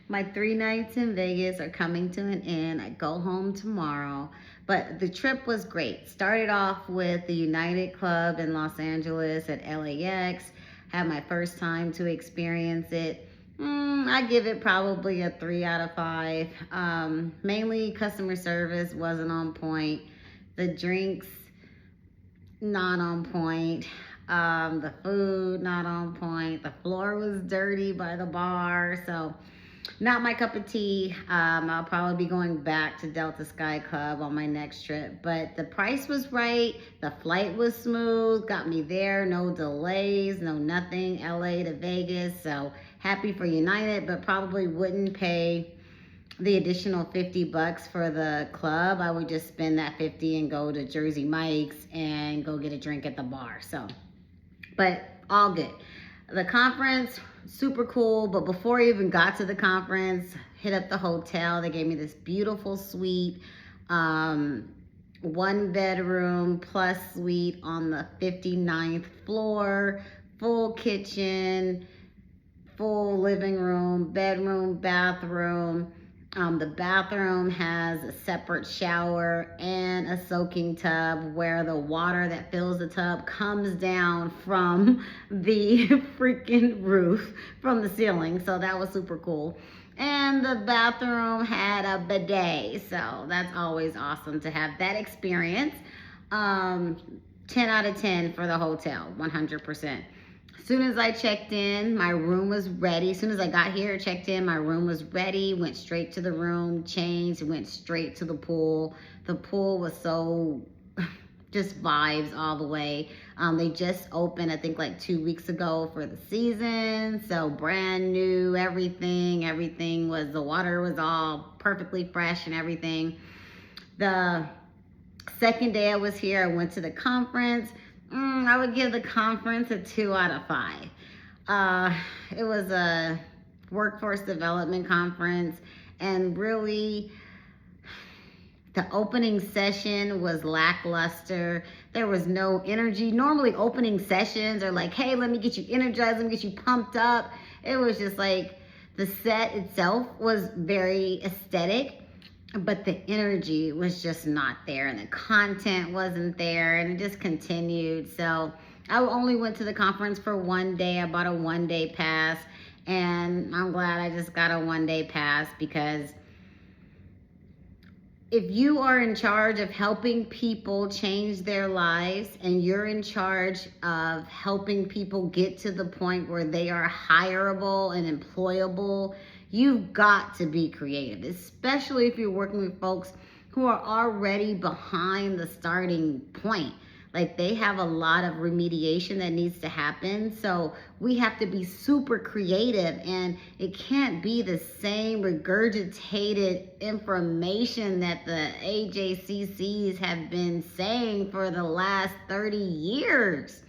My 3 nights in Vegas are coming to an end. I go home tomorrow. But the trip was great. Started off with the United Club in Los Angeles at LAX. Had my first time to experience it. I give it probably a 3 out of 5. Mainly customer service wasn't on point. The drinks, not on point. The food, not on point. The floor was dirty by the bar. So not my cup of tea. I'll probably be going back to Delta Sky Club on my next trip. But the price was right. The flight was smooth. Got me there. No delays. No nothing. LA to Vegas. So happy for United, but probably wouldn't pay the additional $50 for the club. I would just spend that 50 and go to Jersey Mike's and go get a drink at the bar. So, but all good. The conference, super cool. But before I even got to the conference, hit up the hotel. They gave me this beautiful suite, 1 bedroom plus suite on the 59th floor, full kitchen, full living room, bedroom, bathroom. The bathroom has a separate shower and a soaking tub where the water that fills the tub comes down from the freaking roof, from the ceiling. So that was super cool. And the bathroom had a bidet. So that's always awesome to have that experience. 10 out of 10 for the hotel, 100%. As soon as I checked in, my room was ready. As soon as I got here, checked in, my room was ready. Went straight to the room, changed, went straight to the pool. The pool was so just vibes all the way. They just opened, I think, like 2 weeks ago for the season. So brand new, everything. Everything was, the water was all perfectly fresh and everything. The second day I was here, I went to the conference. I would give the conference a 2 out of 5. It was a workforce development conference, and really the opening session was lackluster. There was no energy. Normally opening sessions are like, hey, let me get you energized, let me get you pumped up. It was just like the set itself was very aesthetic, but the energy was just not there, and the content wasn't there, and it just continued. So I only went to the conference for 1 day. I bought a 1-day pass, and I'm glad I just got a 1-day pass, because if you are in charge of helping people change their lives, and you're in charge of helping people get to the point where they are hireable and employable, you've got to be creative, especially if you're working with folks who are already behind the starting point. Like, they have a lot of remediation that needs to happen. So we have to be super creative, and it can't be the same regurgitated information that the AJCCs have been saying for the last 30 years.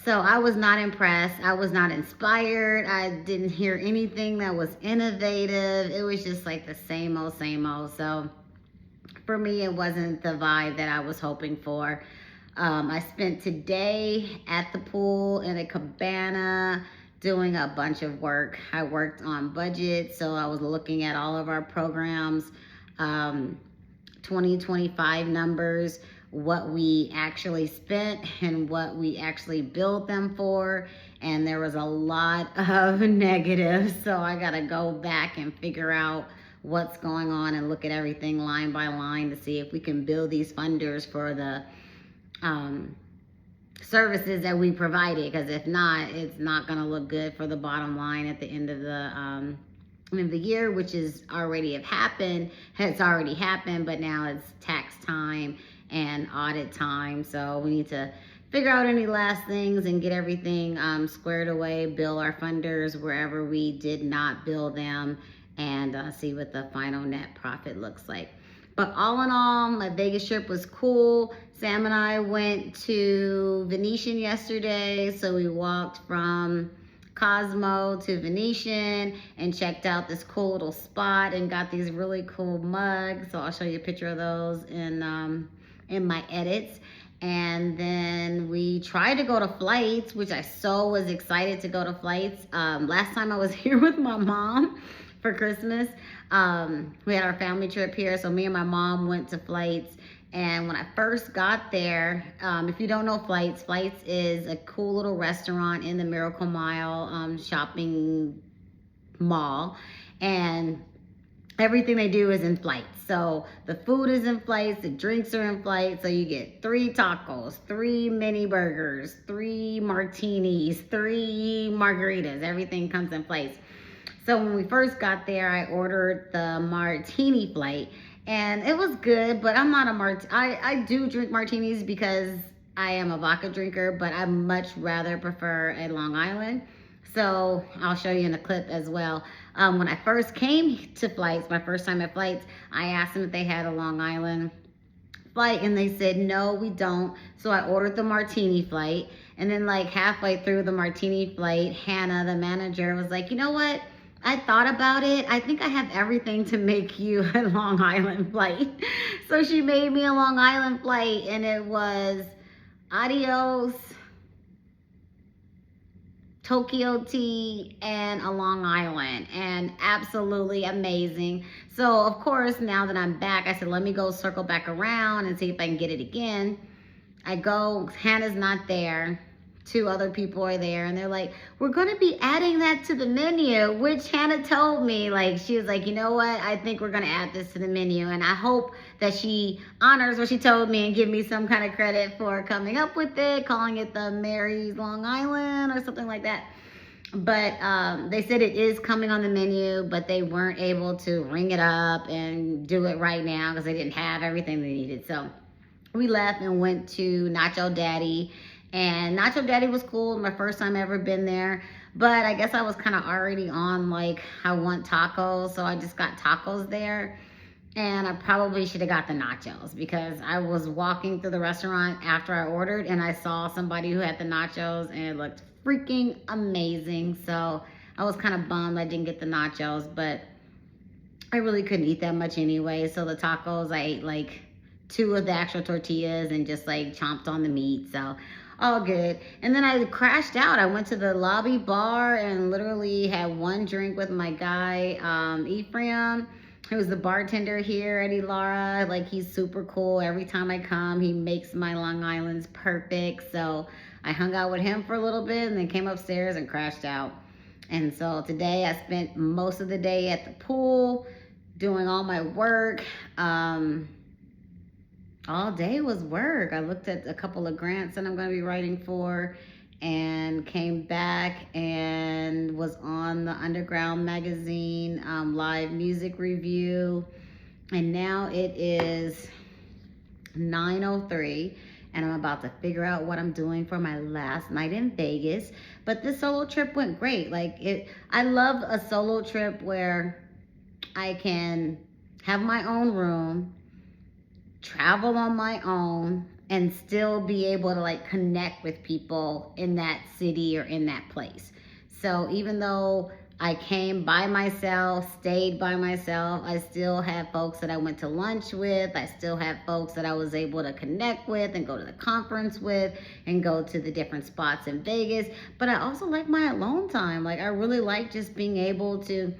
So I was not impressed. I was not inspired. I didn't hear anything that was innovative. It was just like the same old, same old. So for me, it wasn't the vibe that I was hoping for. I spent today at the pool in a cabana doing a bunch of work. I worked on budget, so I was looking at all of our programs, 2025 numbers, what we actually spent and what we actually billed them for. And there was a lot of negatives, so I gotta go back and figure out what's going on and look at everything line by line to see if we can bill these funders for the services that we provided, because if not, it's not going to look good for the bottom line at the end of the year, which is already have happened. It's already happened, but now it's tax time and audit time, so we need to figure out any last things and get everything squared away, bill our funders wherever we did not bill them, and see what the final net profit looks like. But all in all, my Vegas trip was cool. Sam and I went to Venetian yesterday, so we walked from Cosmo to Venetian and checked out this cool little spot and got these really cool mugs. So I'll show you a picture of those in my edits. And then we tried to go to flights, which I so was excited to go to flights. Last time I was here with my mom for Christmas. We had our family trip here, so me and my mom went to flights. And when I first got there, if you don't know Flights, Flights is a cool little restaurant in the Miracle Mile shopping mall. And everything they do is in flights. So the food is in flights, the drinks are in flights. So you get 3 tacos, 3 mini burgers, 3 martinis, 3 margaritas. Everything comes in flights. So when we first got there, I ordered the martini flight, and it was good, but I'm not a I do drink martinis because I am a vodka drinker, but I much rather prefer a Long Island. So I'll show you in the clip as well. When I first came to flights, my first time at flights, I asked them if they had a Long Island flight, and they said no, we don't. So I ordered the martini flight, and then like halfway through the martini flight, Hannah, the manager, was like, you know what, I thought about it, I think I have everything to make you a Long Island flight. So she made me a Long Island flight, and it was adios, Tokyo tea, and a Long Island, and absolutely amazing. So of course, now that I'm back, I said, let me go circle back around and see if I can get it again. I go, Hannah's not there. 2 other people are there, and they're like, we're gonna be adding that to the menu, which Hannah told me, like, she was like, you know what, I think we're gonna add this to the menu, and I hope that she honors what she told me and give me some kind of credit for coming up with it, calling it the Mary's Long Island or something like that. But they said it is coming on the menu, but they weren't able to ring it up and do it right now because they didn't have everything they needed. So we left and went to Nacho Daddy, and Nacho Daddy was cool. My first time ever been there, but I guess I was kind of already on like I want tacos, so I just got tacos there. And I probably should have got the nachos because I was walking through the restaurant after I ordered, and I saw somebody who had the nachos, and it looked freaking amazing. So I was kind of bummed I didn't get the nachos, but I really couldn't eat that much anyway. So the tacos, I ate like 2 of the actual tortillas and just like chomped on the meat. So all good. And then I crashed out. I went to the lobby bar and literally had 1 drink with my guy, Ephraim, who's the bartender here at Elara. Like, he's super cool. Every time I come, he makes my Long Island's perfect. So I hung out with him for a little bit and then came upstairs and crashed out. And so today I spent most of the day at the pool doing all my work. All day was work. I looked at a couple of grants that I'm going to be writing for, and came back and was on the Underground Magazine live music review. And now it is 9:03, and I'm about to figure out what I'm doing for my last night in Vegas. But this solo trip went great. I love a solo trip where I can have my own room, travel on my own, and still be able to like connect with people in that city or in that place. So even though I came by myself, stayed by myself, I still have folks that I went to lunch with. I still have folks that I was able to connect with and go to the conference with and go to the different spots in Vegas. But I also like my alone time. Like, I really like just being able to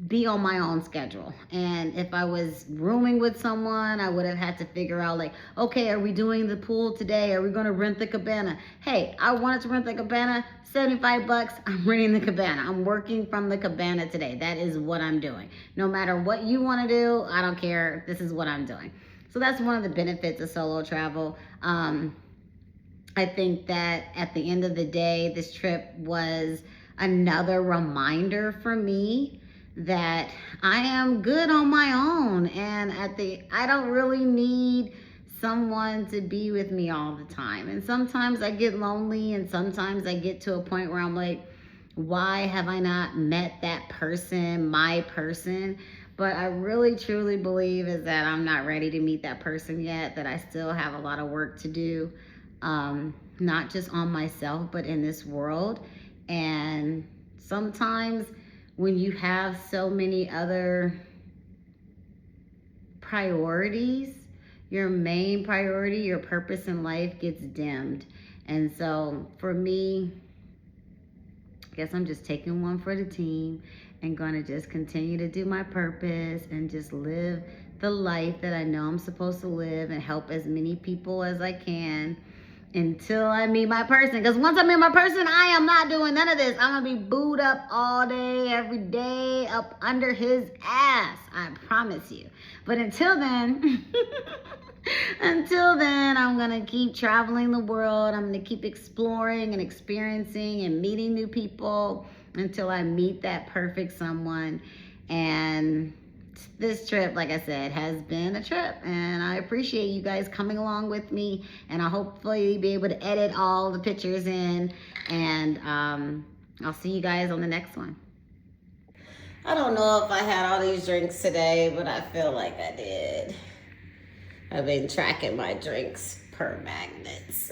be on my own schedule. And if I was rooming with someone, I would have had to figure out like, okay, are we doing the pool today? Are we going to rent the cabana? Hey, I wanted to rent the cabana, $75. I'm renting the cabana. I'm working from the cabana today. That is what I'm doing. No matter what you want to do, I don't care. This is what I'm doing. So that's one of the benefits of solo travel. I think that at the end of the day, this trip was another reminder for me that I am good on my own, and I don't really need someone to be with me all the time. And sometimes I get lonely, and sometimes I get to a point where I'm like, why have I not met that person, my person? But I really truly believe is that I'm not ready to meet that person yet, that I still have a lot of work to do, not just on myself, but in this world. And sometimes when you have so many other priorities, your main priority, your purpose in life gets dimmed. And so for me, I guess I'm just taking one for the team and gonna just continue to do my purpose and just live the life that I know I'm supposed to live and help as many people as I can until I meet my person. Because once I meet my person, I am not doing none of this. I'm gonna be booed up all day, every day, up under his ass. I promise you. But until then, I'm gonna keep traveling the world. I'm gonna keep exploring and experiencing and meeting new people until I meet that perfect someone. And this trip, like I said, has been a trip, and I appreciate you guys coming along with me, and I'll hopefully be able to edit all the pictures in, and I'll see you guys on the next one. I don't know if I had all these drinks today, but I feel like I did. I've been tracking my drinks per magnets.